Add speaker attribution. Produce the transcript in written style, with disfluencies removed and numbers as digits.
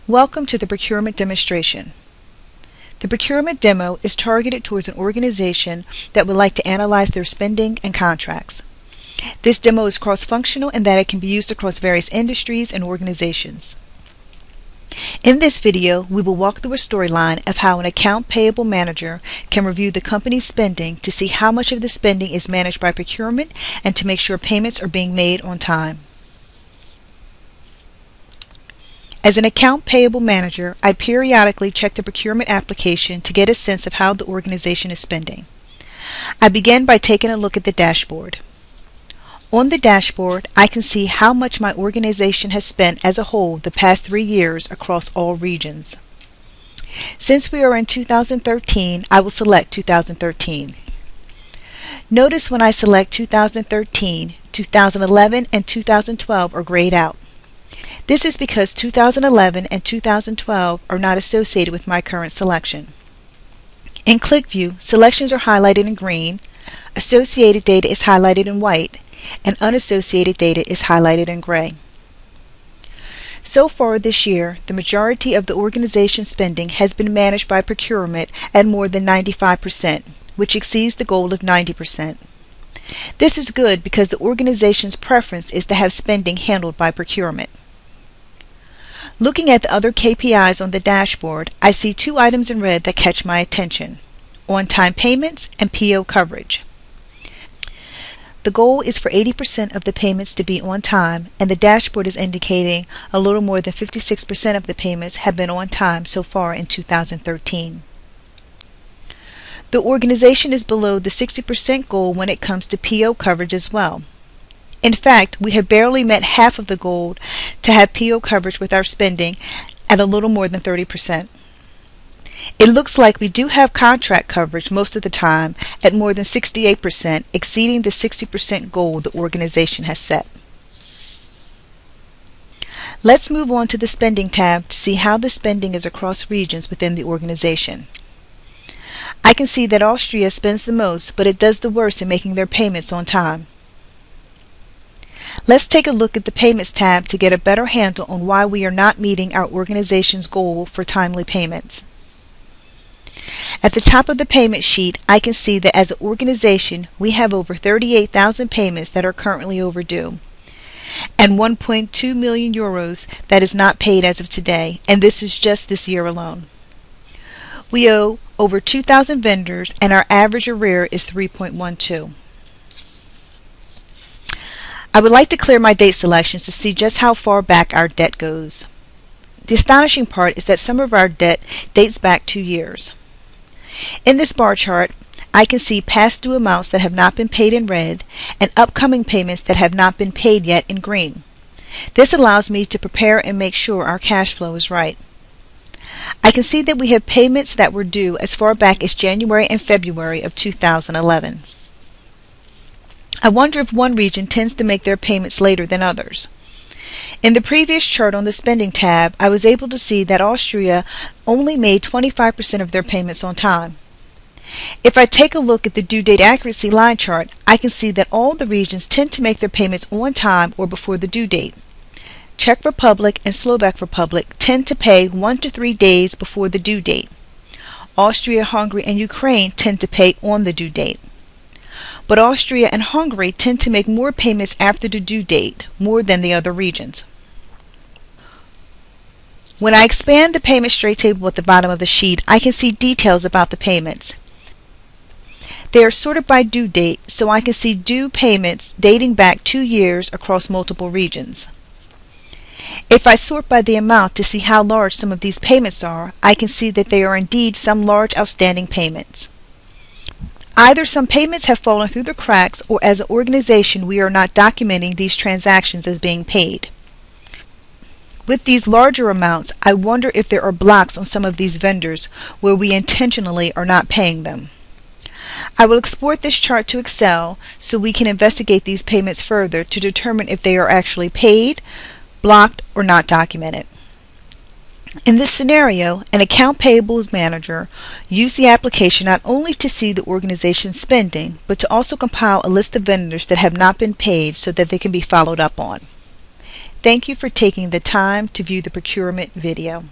Speaker 1: Welcome to the procurement demonstration. The procurement demo is targeted towards an organization that would like to analyze their spending and contracts. This demo is cross-functional in that it can be used across various industries and organizations. In this video, we will walk through a storyline of how an account payable manager can review the company's spending to see how much of the spending is managed by procurement and to make sure payments are being made on time. As an account payable manager, I periodically check the procurement application to get a sense of how the organization is spending. I begin by taking a look at the dashboard. On the dashboard, I can see how much my organization has spent as a whole the past 3 years across all regions. Since we are in 2013, I will select 2013. Notice when I select 2013, 2011 and 2012 are grayed out. This is because 2011 and 2012 are not associated with my current selection. In QlikView, selections are highlighted in green, associated data is highlighted in white, and unassociated data is highlighted in gray. So far this year, the majority of the organization's spending has been managed by procurement at more than 95%, which exceeds the goal of 90%. This is good because the organization's preference is to have spending handled by procurement. Looking at the other KPIs on the dashboard, I see 2 items in red that catch my attention: on-time payments and PO coverage. The goal is for 80% of the payments to be on time, and the dashboard is indicating a little more than 56% of the payments have been on time so far in 2013. The organization is below the 60% goal when it comes to PO coverage as well. In fact, we have barely met half of the goal to have PO coverage with our spending at a little more than 30%. It looks like we do have contract coverage most of the time at more than 68%, exceeding the 60% goal the organization has set. Let's move on to the Spending tab to see how the spending is across regions within the organization. I can see that Austria spends the most, but it does the worst in making their payments on time. Let's take a look at the Payments tab to get a better handle on why we are not meeting our organization's goal for timely payments. At the top of the payment sheet, I can see that as an organization, we have over 38,000 payments that are currently overdue, and 1.2 million euros that is not paid as of today, and this is just this year alone. We owe over 2,000 vendors, and our average arrear is 3.12. I would like to clear my date selections to see just how far back our debt goes. The astonishing part is that some of our debt dates back 2 years. In this bar chart, I can see past due amounts that have not been paid in red and upcoming payments that have not been paid yet in green. This allows me to prepare and make sure our cash flow is right. I can see that we have payments that were due as far back as January and February of 2011. I wonder if one region tends to make their payments later than others. In the previous chart on the Spending tab, I was able to see that Austria only made 25% of their payments on time. If I take a look at the due date accuracy line chart, I can see that all the regions tend to make their payments on time or before the due date. Czech Republic and Slovak Republic tend to pay 1 to 3 days before the due date. Austria, Hungary, and Ukraine tend to pay on the due date. But Austria and Hungary tend to make more payments after the due date, more than the other regions. When I expand the payment straight table at the bottom of the sheet, I can see details about the payments. They are sorted by due date, so I can see due payments dating back 2 years across multiple regions. If I sort by the amount to see how large some of these payments are, I can see that there are indeed some large outstanding payments. Either some payments have fallen through the cracks, or as an organization we are not documenting these transactions as being paid. With these larger amounts, I wonder if there are blocks on some of these vendors where we intentionally are not paying them. I will export this chart to Excel so we can investigate these payments further to determine if they are actually paid, blocked, or not documented. In this scenario, an account payables manager used the application not only to see the organization's spending, but to also compile a list of vendors that have not been paid so that they can be followed up on. Thank you for taking the time to view the procurement video.